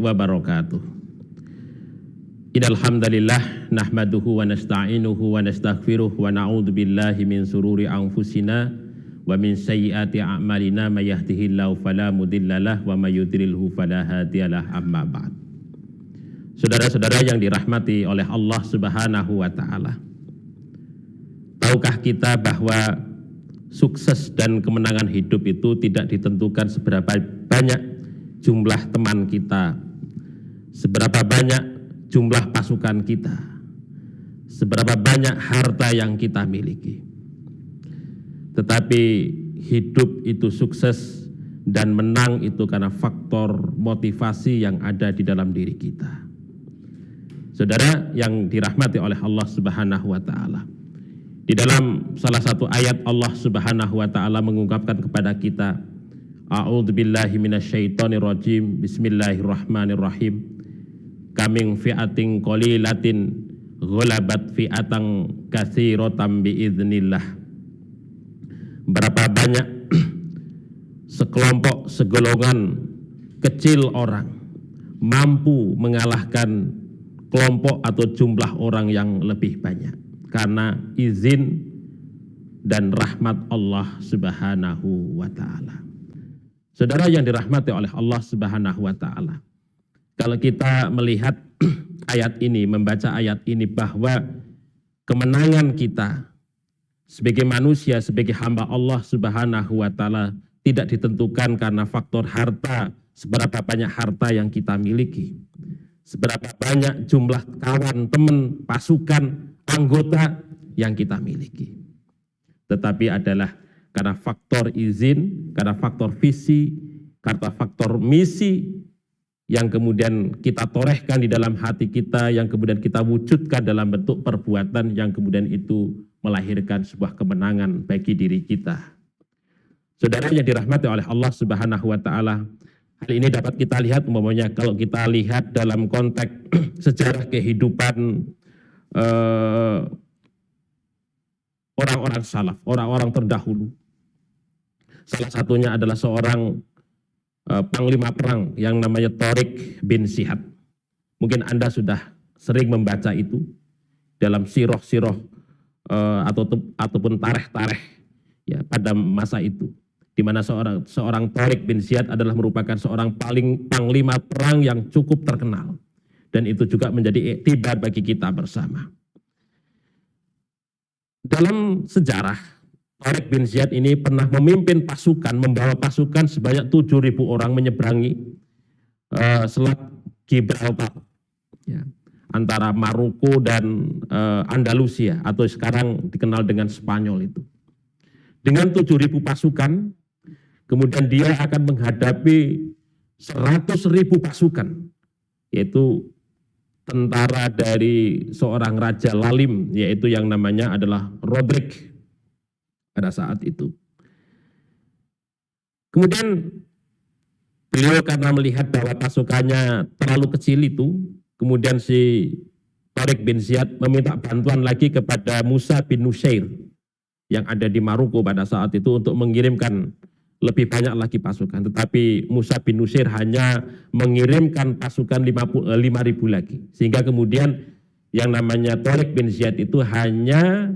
wabarakatuh. Innal hamdalillah nahmaduhu wa nasta'inuhu wa nastaghfiruh wa na'udzu billahi min sururi anfusina wa min sayyiati a'malina may yahdihillahu fala mudhillalah wa may yudlilhu fala hadiyalah, amma ba'd. Saudara-saudara yang dirahmati oleh Allah Subhanahu wa taala. Tahukah kita bahwa sukses dan kemenangan hidup itu tidak ditentukan seberapa banyak jumlah teman kita, seberapa banyak jumlah pasukan kita, seberapa banyak harta yang kita miliki. Tetapi hidup itu sukses dan menang itu karena faktor motivasi yang ada di dalam diri kita. Saudara yang dirahmati oleh Allah Subhanahu wa taala. Di dalam salah satu ayat Allah Subhanahu wa taala mengungkapkan kepada kita, A'udzubillahi minasyaitonirrajim, Bismillahirrahmanirrahim. Kaming fi'atin qalilatin ghalabat fi'atan katsiratan biiznillah. Berapa banyak sekelompok, segolongan kecil orang mampu mengalahkan kelompok atau jumlah orang yang lebih banyak karena izin dan rahmat Allah Subhanahu wa taala. Saudara yang dirahmati oleh Allah Subhanahu wa taala. Kalau kita melihat ayat ini, membaca ayat ini, bahwa kemenangan kita sebagai manusia, sebagai hamba Allah Subhanahu wa taala tidak ditentukan karena faktor harta, seberapa banyak harta yang kita miliki, seberapa banyak jumlah kawan, teman, pasukan, anggota yang kita miliki. Tetapi adalah karena faktor izin, karena faktor visi, karena faktor misi yang kemudian kita torehkan di dalam hati kita, yang kemudian kita wujudkan dalam bentuk perbuatan, yang kemudian itu melahirkan sebuah kemenangan bagi diri kita. Saudara yang dirahmati oleh Allah Subhanahu wa taala, hal ini dapat kita lihat umpamanya kalau kita lihat dalam konteks sejarah kehidupan orang-orang salaf, orang-orang terdahulu. Salah satunya adalah seorang panglima perang yang namanya Thariq bin Ziyad. Mungkin Anda sudah sering membaca itu dalam sirah-sirah ataupun tarikh-tarikh ya pada masa itu, di mana seorang Thariq bin Ziyad adalah merupakan seorang panglima perang yang cukup terkenal, dan itu juga menjadi iktibar bagi kita bersama. Dalam sejarah, Thariq bin Ziyad ini pernah memimpin pasukan, membawa pasukan sebanyak 7.000 orang menyeberangi Selat Gibraltar ya, antara Maroko dan Andalusia atau sekarang dikenal dengan Spanyol itu. Dengan 7.000 pasukan, kemudian dia akan menghadapi 100.000 pasukan, yaitu tentara dari seorang Raja Lalim, yaitu yang namanya adalah Rodrik pada saat itu. Kemudian beliau karena melihat bahwa pasukannya terlalu kecil itu, kemudian si Thariq bin Ziyad meminta bantuan lagi kepada Musa bin Nusair yang ada di Maroko pada saat itu untuk mengirimkan lebih banyak lagi pasukan. Tetapi Musa bin Nusair hanya mengirimkan pasukan 5.000 lagi. Sehingga kemudian yang namanya Thariq bin Ziyad itu hanya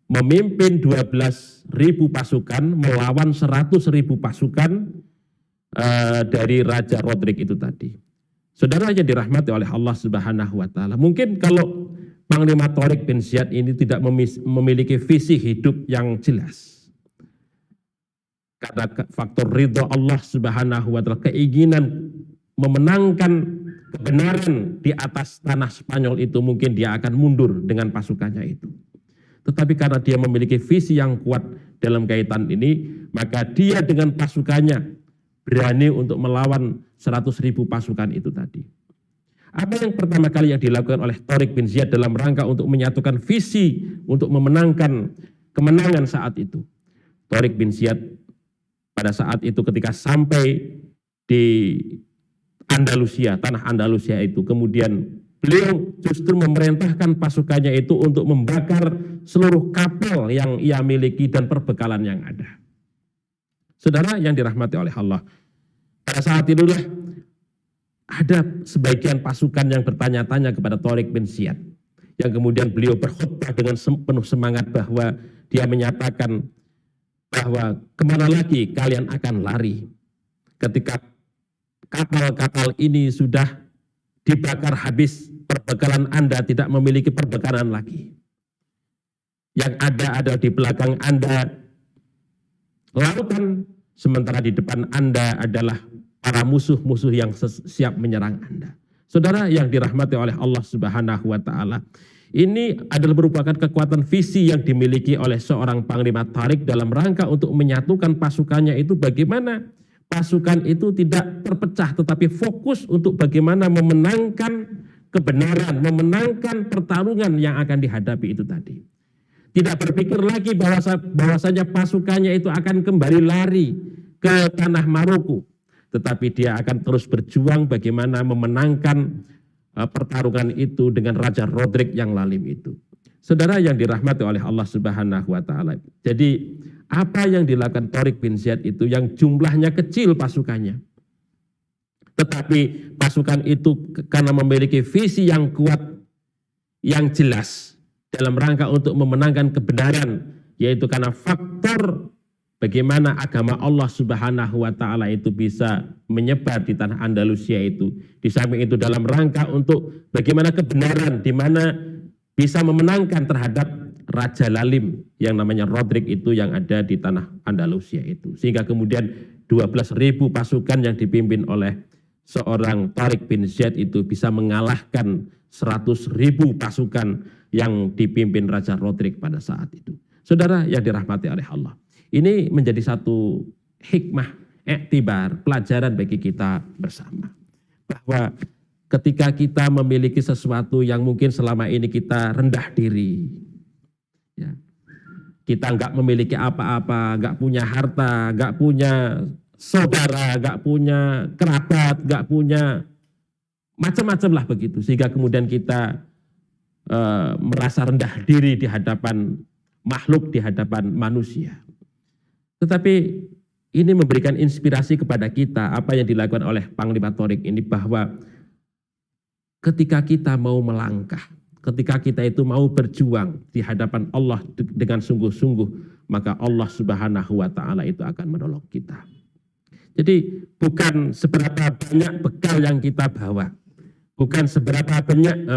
memimpin 12.000 pasukan melawan 100.000 pasukan dari Raja Rodrik itu tadi. Saudara yang dirahmati oleh Allah Subhanahu wa taala, mungkin kalau Panglima Thariq bin Ziyad ini tidak memiliki visi hidup yang jelas, karena faktor ridho Allah Subhanahu wa taala, keinginan memenangkan kebenaran di atas tanah Spanyol itu, mungkin dia akan mundur dengan pasukannya itu. Tetapi karena dia memiliki visi yang kuat dalam kaitan ini, maka dia dengan pasukannya berani untuk melawan 100.000 pasukan itu tadi. Apa yang pertama kali yang dilakukan oleh Thariq bin Ziyad dalam rangka untuk menyatukan visi untuk memenangkan kemenangan saat itu? Thariq bin Ziyad pada saat itu ketika sampai di Andalusia, tanah Andalusia itu, kemudian beliau justru memerintahkan pasukannya itu untuk membakar seluruh kapal yang ia miliki dan perbekalan yang ada. Saudara yang dirahmati oleh Allah, pada saat itulah ada sebagian pasukan yang bertanya-tanya kepada Tariq bin Ziyad, yang kemudian beliau berkhutbah dengan penuh semangat bahwa dia menyatakan bahwa kemana lagi kalian akan lari ketika kapal-kapal ini sudah dibakar habis, perbekalan Anda tidak memiliki perbekalan lagi. Yang ada di belakang Anda lautan, sementara di depan Anda adalah para musuh-musuh yang siap menyerang Anda. Saudara yang dirahmati oleh Allah Subhanahu wa taala, ini adalah merupakan kekuatan visi yang dimiliki oleh seorang panglima Tariq dalam rangka untuk menyatukan pasukannya itu, bagaimana pasukan itu tidak terpecah tetapi fokus untuk bagaimana memenangkan kebenaran, memenangkan pertarungan yang akan dihadapi itu tadi. Tidak berpikir lagi bahwasanya pasukannya itu akan kembali lari ke tanah Maroko, tetapi dia akan terus berjuang bagaimana memenangkan pertarungan itu dengan Raja Rodrik yang lalim itu. Saudara yang dirahmati oleh Allah Subhanahu wa taala. Jadi apa yang dilakukan Tariq bin Ziyad itu yang jumlahnya kecil pasukannya, tetapi pasukan itu karena memiliki visi yang kuat, yang jelas dalam rangka untuk memenangkan kebenaran, yaitu karena faktor bagaimana agama Allah Subhanahu wa taala itu bisa menyebar di tanah Andalusia itu. Di samping itu dalam rangka untuk bagaimana kebenaran di mana bisa memenangkan terhadap Raja Lalim yang namanya Rodrik itu yang ada di tanah Andalusia itu. Sehingga kemudian 12.000 pasukan yang dipimpin oleh seorang Tariq bin Ziyad itu bisa mengalahkan 100.000 pasukan yang dipimpin Raja Rodrik pada saat itu. Saudara yang dirahmati oleh Allah, ini menjadi satu hikmah, iktibar, pelajaran bagi kita bersama. Bahwa ketika kita memiliki sesuatu yang mungkin selama ini kita rendah diri, ya, kita nggak memiliki apa-apa, nggak punya harta, nggak punya saudara, nggak punya kerabat, nggak punya macam-macam lah begitu. Sehingga kemudian kita merasa rendah diri di hadapan makhluk, di hadapan manusia. Tetapi ini memberikan inspirasi kepada kita apa yang dilakukan oleh Panglima Tariq ini, bahwa ketika kita mau melangkah, ketika kita itu mau berjuang di hadapan Allah dengan sungguh-sungguh, maka Allah Subhanahu wa taala itu akan menolong kita. Jadi bukan seberapa banyak bekal yang kita bawa, bukan seberapa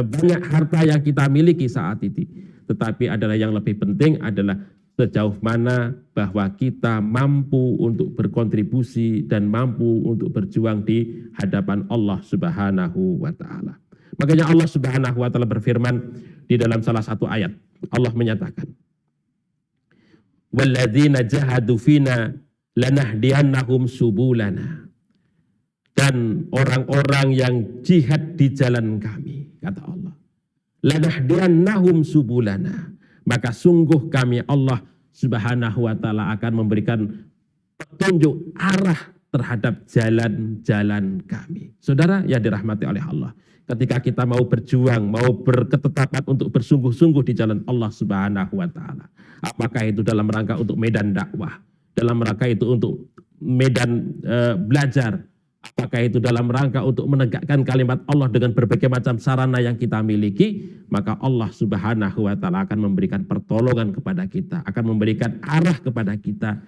banyak harta yang kita miliki saat itu, tetapi adalah yang lebih penting adalah sejauh mana bahwa kita mampu untuk berkontribusi dan mampu untuk berjuang di hadapan Allah Subhanahu wa taala. Makanya Allah Subhanahu wa taala berfirman di dalam salah satu ayat, Allah menyatakan, "Walladzina jahadu fina lanahdiyannahum subulana." Dan orang-orang yang jihad di jalan kami, kata Allah, lanahdiyannahum subulana, maka sungguh kami Allah Subhanahu wa taala akan memberikan petunjuk arah terhadap jalan-jalan kami. Saudara yang dirahmati oleh Allah, ketika kita mau berjuang, mau berketetapan untuk bersungguh-sungguh di jalan Allah Subhanahu wa taala, apakah itu dalam rangka untuk medan dakwah, dalam rangka itu untuk medan belajar, apakah itu dalam rangka untuk menegakkan kalimat Allah dengan berbagai macam sarana yang kita miliki, maka Allah Subhanahu wa taala akan memberikan pertolongan kepada kita, akan memberikan arah kepada kita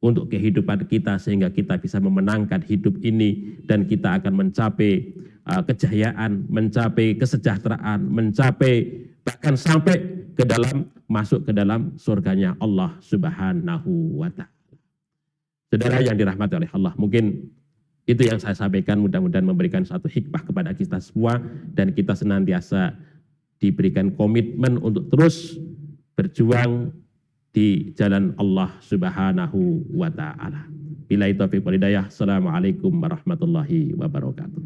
untuk kehidupan kita, sehingga kita bisa memenangkan hidup ini dan kita akan mencapai kejayaan, mencapai kesejahteraan, mencapai bahkan sampai ke dalam, masuk ke dalam surganya Allah Subhanahu wa taala. Saudara yang dirahmati oleh Allah, mungkin itu yang saya sampaikan, mudah-mudahan memberikan satu hikmah kepada kita semua dan kita senantiasa diberikan komitmen untuk terus berjuang di jalan Allah Subhanahu wa taala. Billahi taufiq wal hidayah. Assalamualaikum warahmatullahi wabarakatuh.